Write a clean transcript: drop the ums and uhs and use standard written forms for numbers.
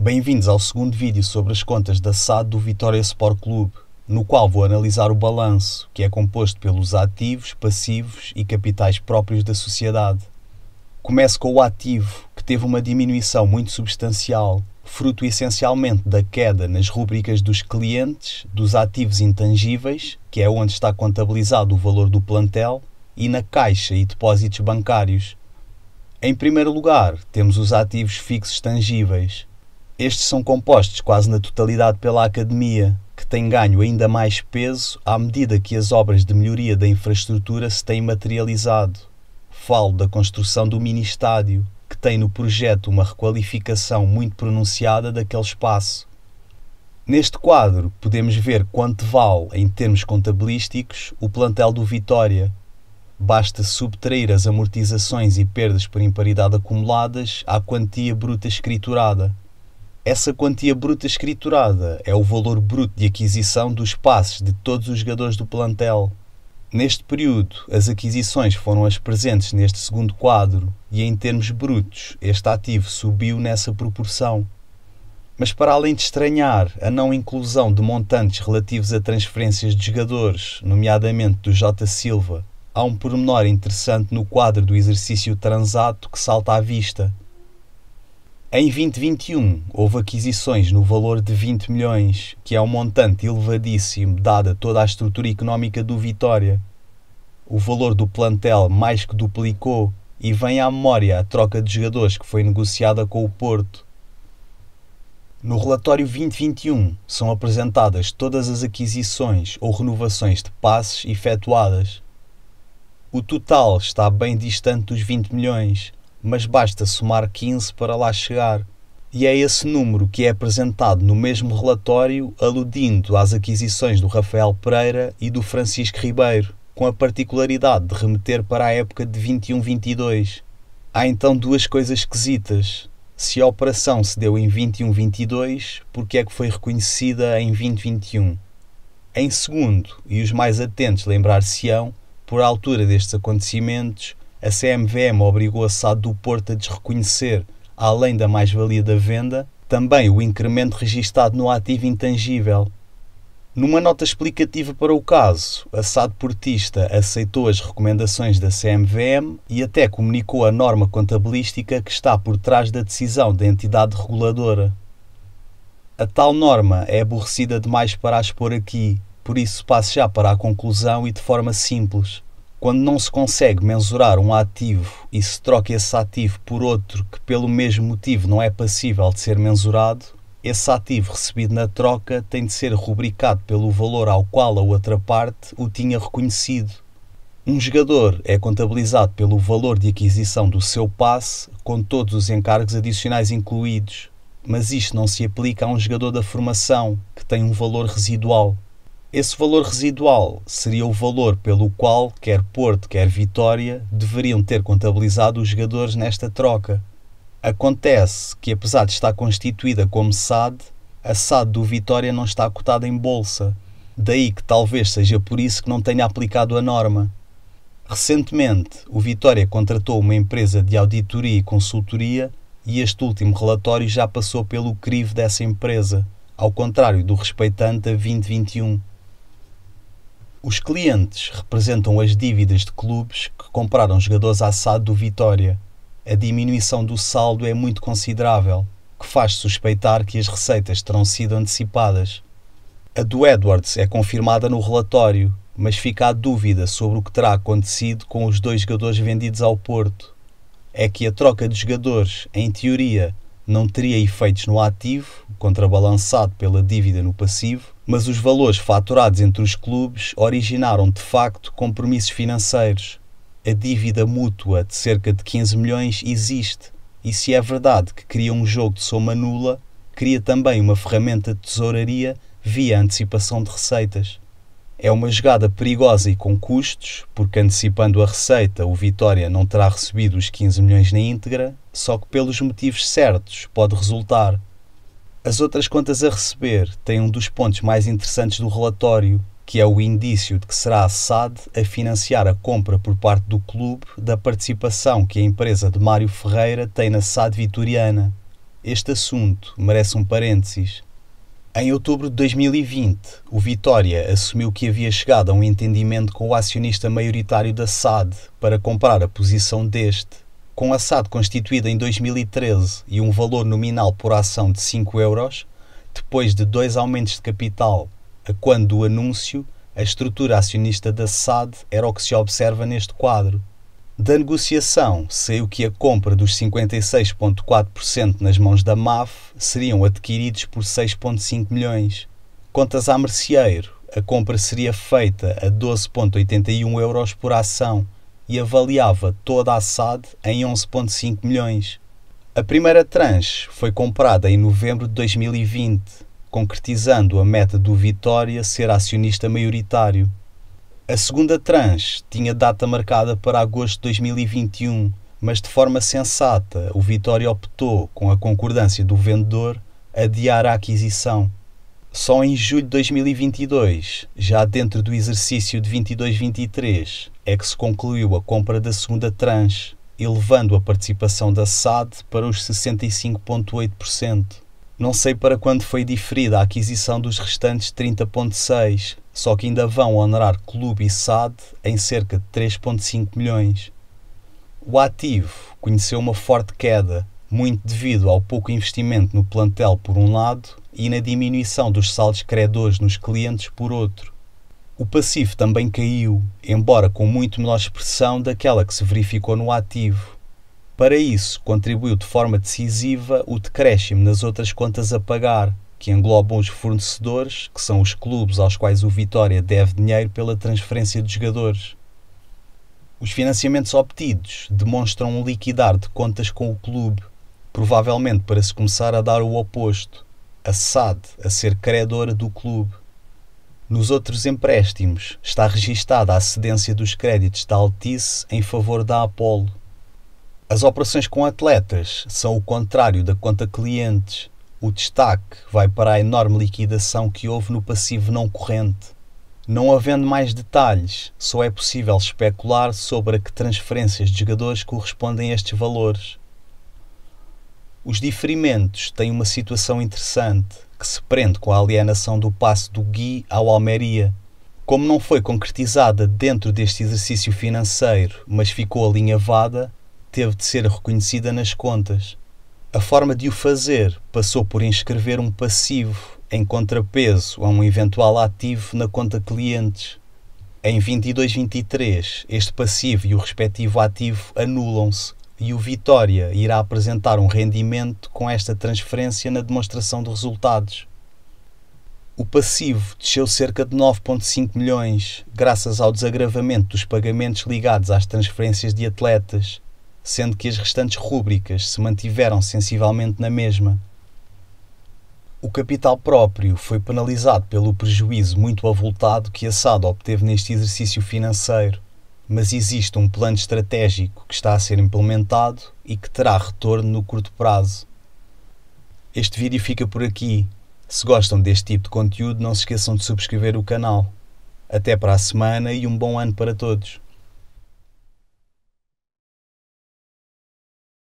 Bem-vindos ao segundo vídeo sobre as contas da SAD do Vitória Sport Clube, no qual vou analisar o balanço, que é composto pelos ativos, passivos e capitais próprios da sociedade. Começo com o ativo, que teve uma diminuição muito substancial, fruto essencialmente da queda nas rúbricas dos clientes, dos ativos intangíveis, que é onde está contabilizado o valor do plantel, e na caixa e depósitos bancários. Em primeiro lugar, temos os ativos fixos tangíveis. Estes são compostos quase na totalidade pela academia, que tem ganho ainda mais peso à medida que as obras de melhoria da infraestrutura se têm materializado. Falo da construção do mini-estádio, que tem no projeto uma requalificação muito pronunciada daquele espaço. Neste quadro podemos ver quanto vale, em termos contabilísticos, o plantel do Vitória. Basta subtrair as amortizações e perdas por imparidade acumuladas à quantia bruta escriturada. Essa quantia bruta escriturada é o valor bruto de aquisição dos passes de todos os jogadores do plantel. Neste período, as aquisições foram as presentes neste segundo quadro e, em termos brutos, este ativo subiu nessa proporção. Mas para além de estranhar a não inclusão de montantes relativos a transferências de jogadores, nomeadamente do J. Silva, há um pormenor interessante no quadro do exercício transato que salta à vista. Em 2021, houve aquisições no valor de 20 milhões, que é um montante elevadíssimo dada toda a estrutura económica do Vitória. O valor do plantel mais que duplicou e vem à memória a troca de jogadores que foi negociada com o Porto. No relatório 2021 são apresentadas todas as aquisições ou renovações de passes efetuadas. O total está bem distante dos 20 milhões, mas basta somar 15 para lá chegar. E é esse número que é apresentado no mesmo relatório, aludindo às aquisições do Rafael Pereira e do Francisco Ribeiro, com a particularidade de remeter para a época de 21-22. Há então duas coisas esquisitas. Se a operação se deu em 21-22, porque é que foi reconhecida em 2021? Em segundo, e os mais atentos lembrar-se-ão, por altura destes acontecimentos, a CMVM obrigou a SAD do Porto a desreconhecer, além da mais-valia da venda, também o incremento registado no ativo intangível. Numa nota explicativa para o caso, a SAD portista aceitou as recomendações da CMVM e até comunicou a norma contabilística que está por trás da decisão da entidade reguladora. A tal norma é aborrecida demais para a expor aqui, por isso passo já para a conclusão e de forma simples. Quando não se consegue mensurar um ativo e se troca esse ativo por outro que pelo mesmo motivo não é passível de ser mensurado, esse ativo recebido na troca tem de ser rubricado pelo valor ao qual a outra parte o tinha reconhecido. Um jogador é contabilizado pelo valor de aquisição do seu passe, com todos os encargos adicionais incluídos, mas isto não se aplica a um jogador da formação, que tem um valor residual. Esse valor residual seria o valor pelo qual, quer Porto, quer Vitória, deveriam ter contabilizado os jogadores nesta troca. Acontece que, apesar de estar constituída como SAD, a SAD do Vitória não está cotada em bolsa. Daí que talvez seja por isso que não tenha aplicado a norma. Recentemente, o Vitória contratou uma empresa de auditoria e consultoria e este último relatório já passou pelo crivo dessa empresa, ao contrário do respeitante a 2021. Os clientes representam as dívidas de clubes que compraram jogadores à SAD do Vitória. A diminuição do saldo é muito considerável, que faz suspeitar que as receitas terão sido antecipadas. A do Edwards é confirmada no relatório, mas fica a dúvida sobre o que terá acontecido com os dois jogadores vendidos ao Porto. É que a troca de jogadores, em teoria, não teria efeitos no ativo, contrabalançado pela dívida no passivo, mas os valores faturados entre os clubes originaram de facto compromissos financeiros. A dívida mútua de cerca de 15 milhões existe, e se é verdade que cria um jogo de soma nula, cria também uma ferramenta de tesouraria via antecipação de receitas. É uma jogada perigosa e com custos, porque antecipando a receita o Vitória não terá recebido os 15 milhões na íntegra, só que pelos motivos certos pode resultar. As outras contas a receber têm um dos pontos mais interessantes do relatório, que é o indício de que será a SAD a financiar a compra por parte do clube da participação que a empresa de Mário Ferreira tem na SAD vitoriana. Este assunto merece um parênteses. Em outubro de 2020, o Vitória assumiu que havia chegado a um entendimento com o acionista maioritário da SAD para comprar a posição deste, com a SAD constituída em 2013 e um valor nominal por ação de 5 euros, depois de 2 aumentos de capital, a quando do anúncio, a estrutura acionista da SAD era o que se observa neste quadro. Da negociação, saiu que a compra dos 56,4% nas mãos da MAF seriam adquiridos por 6,5 milhões. Contas a Merceeiro, a compra seria feita a 12,81 euros por ação e avaliava toda a SAD em 11,5 milhões. A primeira tranche foi comprada em novembro de 2020, concretizando a meta do Vitória ser acionista maioritário. A segunda tranche tinha data marcada para agosto de 2021, mas de forma sensata o Vitória optou, com a concordância do vendedor, adiar a aquisição. Só em julho de 2022, já dentro do exercício de 22-23, é que se concluiu a compra da segunda tranche, elevando a participação da SAD para os 65,8%. Não sei para quando foi diferida a aquisição dos restantes 30,6%, só que ainda vão honorar clube e SAD em cerca de 3,5 milhões. O ativo conheceu uma forte queda, muito devido ao pouco investimento no plantel por um lado e na diminuição dos saldos credores nos clientes por outro. O passivo também caiu, embora com muito menor expressão daquela que se verificou no ativo. Para isso, contribuiu de forma decisiva o decréscimo nas outras contas a pagar, que englobam os fornecedores, que são os clubes aos quais o Vitória deve dinheiro pela transferência de jogadores. Os financiamentos obtidos demonstram um liquidar de contas com o clube, provavelmente para se começar a dar o oposto, a SAD a ser credora do clube. Nos outros empréstimos está registada a cedência dos créditos da Altice em favor da Apollo. As operações com atletas são o contrário da conta clientes. O destaque vai para a enorme liquidação que houve no passivo não corrente. Não havendo mais detalhes, só é possível especular sobre a que transferências de jogadores correspondem a estes valores. Os diferimentos têm uma situação interessante, que se prende com a alienação do passe do Gui ao Almeria. Como não foi concretizada dentro deste exercício financeiro, mas ficou alinhavada, teve de ser reconhecida nas contas. A forma de o fazer passou por inscrever um passivo em contrapeso a um eventual ativo na conta clientes. Em 22-23, este passivo e o respectivo ativo anulam-se e o Vitória irá apresentar um rendimento com esta transferência na demonstração de resultados. O passivo desceu cerca de 9,5 milhões, graças ao desagravamento dos pagamentos ligados às transferências de atletas, sendo que as restantes rúbricas se mantiveram sensivelmente na mesma. O capital próprio foi penalizado pelo prejuízo muito avultado que a SAD obteve neste exercício financeiro, mas existe um plano estratégico que está a ser implementado e que terá retorno no curto prazo. Este vídeo fica por aqui. Se gostam deste tipo de conteúdo, não se esqueçam de subscrever o canal. Até para a semana e um bom ano para todos.